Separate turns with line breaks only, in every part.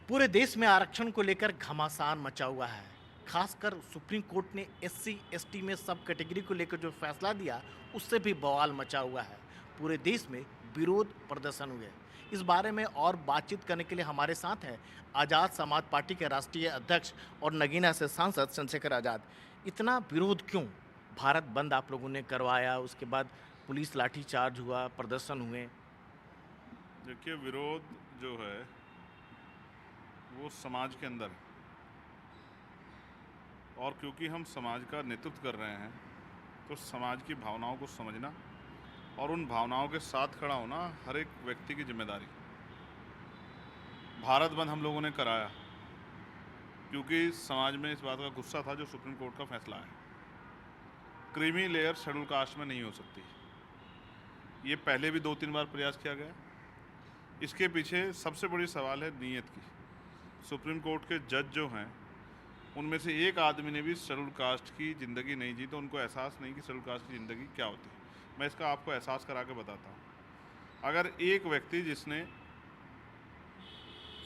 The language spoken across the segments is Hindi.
पूरे देश में आरक्षण को लेकर घमासान मचा हुआ है। खासकर सुप्रीम कोर्ट ने एससी एसटी में सब कैटेगरी को लेकर जो फैसला दिया, उससे भी बवाल मचा हुआ है। पूरे देश में विरोध प्रदर्शन हुए। इस बारे में और बातचीत करने के लिए हमारे साथ हैं आज़ाद समाज पार्टी के राष्ट्रीय अध्यक्ष और नगीना से सांसद चंद्रशेखर आज़ाद। इतना विरोध क्यों? भारत बंद आप लोगों ने करवाया, उसके बाद पुलिस लाठीचार्ज हुआ, प्रदर्शन हुए।
देखिए, विरोध जो है वो समाज के अंदर है। और क्योंकि हम समाज का नेतृत्व कर रहे हैं तो समाज की भावनाओं को समझना और उन भावनाओं के साथ खड़ा होना हर एक व्यक्ति की जिम्मेदारी। भारत बंद हम लोगों ने कराया क्योंकि समाज में इस बात का गुस्सा था जो सुप्रीम कोर्ट का फैसला है। क्रीमी लेयर शेड्यूल कास्ट में नहीं हो सकती। ये पहले भी 2-3 बार प्रयास किया गया। इसके पीछे सबसे बड़ी सवाल है नीयत की। सुप्रीम कोर्ट के जज जो हैं उनमें से एक आदमी ने भी शेड्यूल कास्ट की ज़िंदगी नहीं जी, तो उनको एहसास नहीं कि शेड्यूल कास्ट की ज़िंदगी क्या होती है। मैं इसका आपको एहसास करा के बताता हूँ। अगर एक व्यक्ति जिसने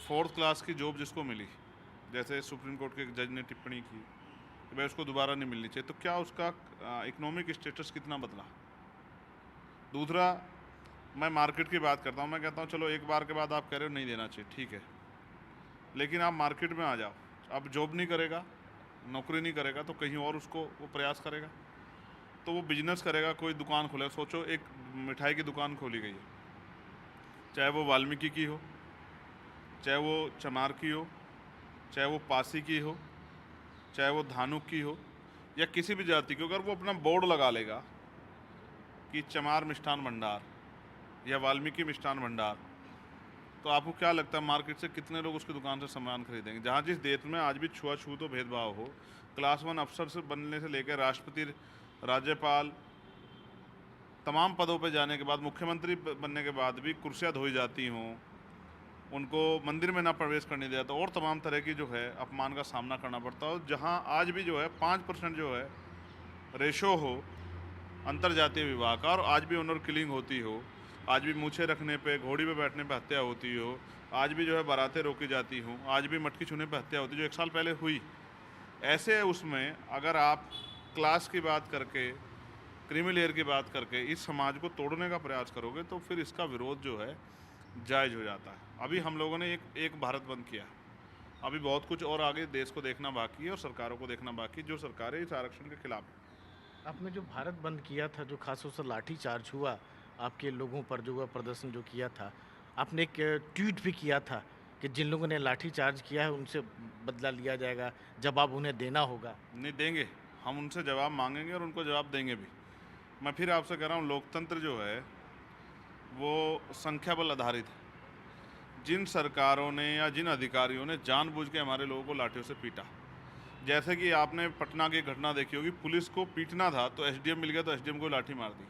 4th क्लास की जॉब जिसको मिली, जैसे सुप्रीम कोर्ट के जज ने टिप्पणी की कि भाई उसको दोबारा नहीं मिलनी चाहिए, तो क्या उसका इकोनॉमिक स्टेटस कितना बदला? दूसरा, मैं मार्केट की बात करता हूँ। मैं कहता हूँ चलो एक बार के बाद आप कह रहे हो नहीं देना चाहिए, ठीक है, लेकिन आप मार्केट में आ जाओ। अब जॉब नहीं करेगा, नौकरी नहीं करेगा, तो कहीं और उसको वो प्रयास करेगा, तो वो बिजनेस करेगा, कोई दुकान खोलेगा। सोचो, एक मिठाई की दुकान खोली गई है, चाहे वो वाल्मीकि की हो, चाहे वो चमार की हो, चाहे वो पासी की हो, चाहे वो धानुक की हो, या किसी भी जाति की। अगर वो अपना बोर्ड लगा लेगा कि चमार मिष्ठान भंडार या वाल्मीकि मिष्ठान भंडार, तो आपको क्या लगता है मार्केट से कितने लोग उसकी दुकान से सामान खरीदेंगे? जहाँ जिस देश में आज भी छुआछूत और भेदभाव हो, क्लास 1 अफसर से बनने से लेकर राष्ट्रपति, राज्यपाल, तमाम पदों पे जाने के बाद, मुख्यमंत्री बनने के बाद भी कुर्सियाँ धोई जाती हों, उनको मंदिर में ना प्रवेश करने दिया, तो और तमाम तरह की जो है अपमान का सामना करना पड़ता हो। जहाँ आज भी जो है 5% जो है रेशो हो अंतर जातीय विवाह का, और आज भी ऑनर किलिंग होती हो, आज भी मूछें रखने पे, घोड़ी पे बैठने पे हत्या होती हो, आज भी जो है बारातें रोकी जाती हों, आज भी मटकी छूने पे हत्या होती, जो 1 साल पहले हुई। ऐसे उसमें अगर आप क्लास की बात करके, क्रीमी लेयर की बात करके इस समाज को तोड़ने का प्रयास करोगे, तो फिर इसका विरोध जो है जायज़ हो जाता है। अभी हम लोगों ने एक भारत बंद किया, अभी बहुत कुछ और आगे देश को देखना बाकी है और सरकारों को देखना बाकी है, जो सरकारें इस आरक्षण के खिलाफ हैं।
आपने जो भारत बंद किया था, जो खास तौर से लाठीचार्ज हुआ, आपके लोगों पर जो हुआ प्रदर्शन जो किया था, आपने एक ट्वीट भी किया था कि जिन लोगों ने लाठीचार्ज किया है उनसे बदला लिया जाएगा, जवाब उन्हें देना होगा।
नहीं देंगे, हम उनसे जवाब मांगेंगे और उनको जवाब देंगे भी। मैं फिर आपसे कह रहा हूँ, लोकतंत्र जो है वो संख्या बल आधारित है। जिन सरकारों ने या जिन अधिकारियों ने जानबूझ के हमारे लोगों को लाठियों से पीटा, जैसे कि आपने पटना की घटना देखी होगी, पुलिस को पीटना था तो एसडीएम मिल गया तो एसडीएम को लाठी मार दी।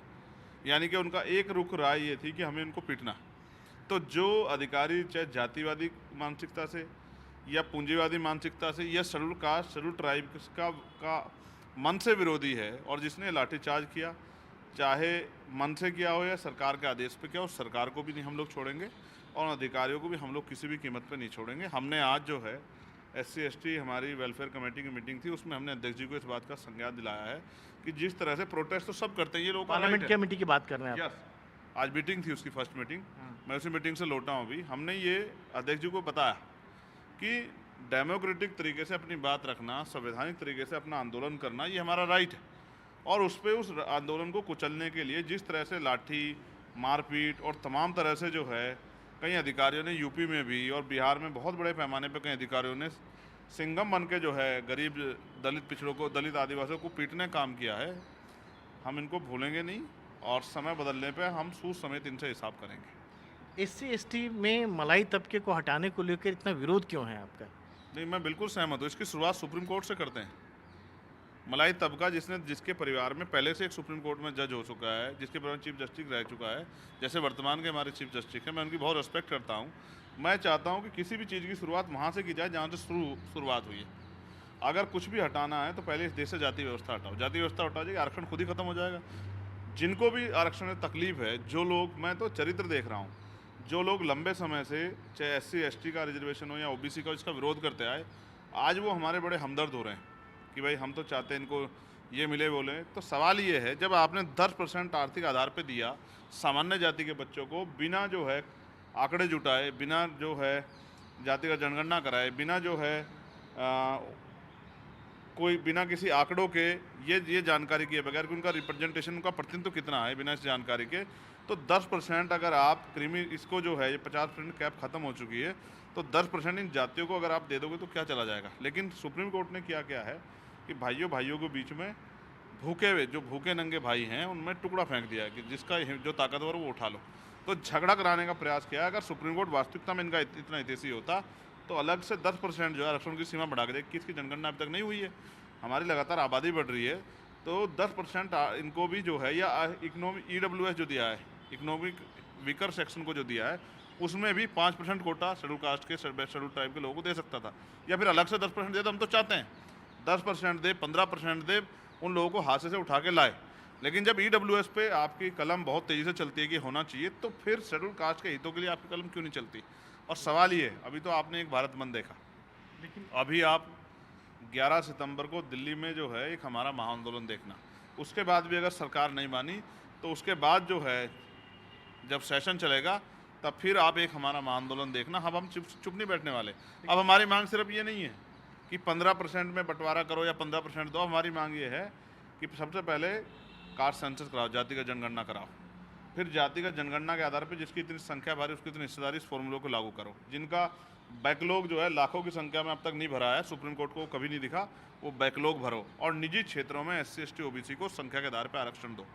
यानी कि उनका एक रुख राय ये थी कि हमें इनको पीटना। तो जो अधिकारी चाहे जातिवादी मानसिकता से या पूंजीवादी मानसिकता से या शेड्यूल कास्ट, शेड्यूल ट्राइब का मन से विरोधी है, और जिसने लाठीचार्ज किया, चाहे मन से किया हो या सरकार के आदेश पे किया हो, सरकार को भी नहीं हम लोग छोड़ेंगे और अधिकारियों को भी हम लोग किसी भी कीमत पे नहीं छोड़ेंगे। हमने आज जो है एससी एसटी हमारी वेलफेयर कमेटी की मीटिंग थी, उसमें हमने अध्यक्ष जी को इस बात का संज्ञान दिलाया है कि जिस तरह से प्रोटेस्ट तो सब करते हैं, ये लोग
पार्लियामेंट कमेटी की बात कर रहे हैं आप?
यस, आज मीटिंग थी उसकी फर्स्ट मीटिंग,
हाँ।
मैं उसी मीटिंग से लौटा हूँ अभी। हमने ये अध्यक्ष जी को बताया कि डेमोक्रेटिक तरीके से अपनी बात रखना, संवैधानिक तरीके से अपना आंदोलन करना, ये हमारा राइट है, और उस पर उस आंदोलन को कुचलने के लिए जिस तरह से लाठी, मारपीट और तमाम तरह से जो है कई अधिकारियों ने यूपी में भी और बिहार में बहुत बड़े पैमाने पर कई अधिकारियों ने सिंघम बन के जो है गरीब दलित पिछड़ों को, दलित आदिवासियों को पीटने का काम किया है, हम इनको भूलेंगे नहीं, और समय बदलने पे हम सूद समेत इनसे हिसाब करेंगे।
एससी एसटी में मलाई तबके को हटाने को लेकर इतना विरोध क्यों है आपका?
नहीं, मैं बिल्कुल सहमत हूँ। इसकी शुरुआत सुप्रीम कोर्ट से करते हैं। मलाई तबका जिसके परिवार में पहले से एक सुप्रीम कोर्ट में जज हो चुका है, जिसके परिवार में चीफ जस्टिस रह चुका है, जैसे वर्तमान के हमारे चीफ जस्टिस हैं, मैं उनकी बहुत रिस्पेक्ट करता हूँ। मैं चाहता हूँ कि किसी भी चीज़ की शुरुआत वहाँ से की जाए जहाँ से शुरुआत हुई है। अगर कुछ भी हटाना है तो पहले इस देश से जाति व्यवस्था हटाओ। जाति व्यवस्था हटा जाएगी, आरक्षण खुद ही खत्म हो जाएगा। जिनको भी आरक्षण में तकलीफ है, जो लोग, मैं तो चरित्र देख रहा हूँ, जो लोग लंबे समय से चाहे SC ST का रिजर्वेशन हो या OBC का इसका विरोध करते आए, आज वो हमारे बड़े हमदर्द हो रहे हैं कि भाई हम तो चाहते हैं इनको ये मिले बोले। तो सवाल ये है, जब आपने 10% आर्थिक आधार पे दिया सामान्य जाति के बच्चों को, बिना जो है आंकड़े जुटाए, बिना जो है जाति का जनगणना कराए, बिना जो है कोई बिना किसी आंकड़ों के ये जानकारी किए बगैर कि उनका रिप्रेजेंटेशन, उनका प्रतिनिधित्व कितना है, बिना इस जानकारी के, तो 10% अगर आप क्रीमी इसको जो है ये 50% कैप खत्म हो चुकी है, तो 10% इन जातियों को अगर आप दे दोगे तो क्या चला जाएगा। लेकिन सुप्रीम कोर्ट ने क्या है कि भाइयों के बीच में भूखे हुए, जो भूखे नंगे भाई हैं, उनमें टुकड़ा फेंक दिया है कि जिसका जो ताकतवर वो उठा लो। तो झगड़ा कराने का प्रयास किया। अगर सुप्रीम कोर्ट वास्तविकता में इनका इतना हितैषी होता तो अलग से 10% जो है आरक्षण की सीमा बढ़ा के 21 की जनगणना अभी तक नहीं हुई है, हमारी लगातार आबादी बढ़ रही है, तो 10% इनको भी जो है, या इकोनॉमिक EWS जो दिया है, इकोनॉमिक वीकर सेक्शन को जो दिया है, उसमें भी 5% कोटा शेड्यूल कास्ट के, शेड्यूल ट्राइब के लोगों को दे सकता था, या फिर अलग से 10% दे। तो हम तो चाहते हैं 10% दे, 15% दे, उन लोगों को हाथ से उठा के लाए। लेकिन जब EWS पे आपकी कलम बहुत तेज़ी से चलती है कि होना चाहिए, तो फिर शेड्यूल कास्ट के हितों के लिए आपकी कलम क्यों नहीं चलती। और सवाल ये, अभी तो आपने एक भारत बंद देखा,
लेकिन
अभी आप 11 सितंबर को दिल्ली में जो है एक हमारा महाआंदोलन देखना, उसके बाद भी अगर सरकार नहीं मानी तो उसके बाद जो है जब सेशन चलेगा तब फिर आप एक हमारा महाआंदोलन देखना। अब हम चुप नहीं बैठने वाले। अब हमारी मांग सिर्फ ये नहीं है कि 15% में बंटवारा करो या 15% दो। हमारी मांग ये है कि सबसे पहले कास्ट सेंसस कराओ, जाति का जनगणना कराओ, फिर जाति का जनगणना के आधार पर जिसकी इतनी संख्या भारी, उसकी इतनी हिस्सेदारी, इस फॉर्मूलों को लागू करो। जिनका बैकलॉग जो है लाखों की संख्या में अब तक नहीं भरा है, सुप्रीम कोर्ट को कभी नहीं दिखा, वो बैकलॉग भरो, और निजी क्षेत्रों में SC ST OBC को संख्या के आधार पर आरक्षण दो।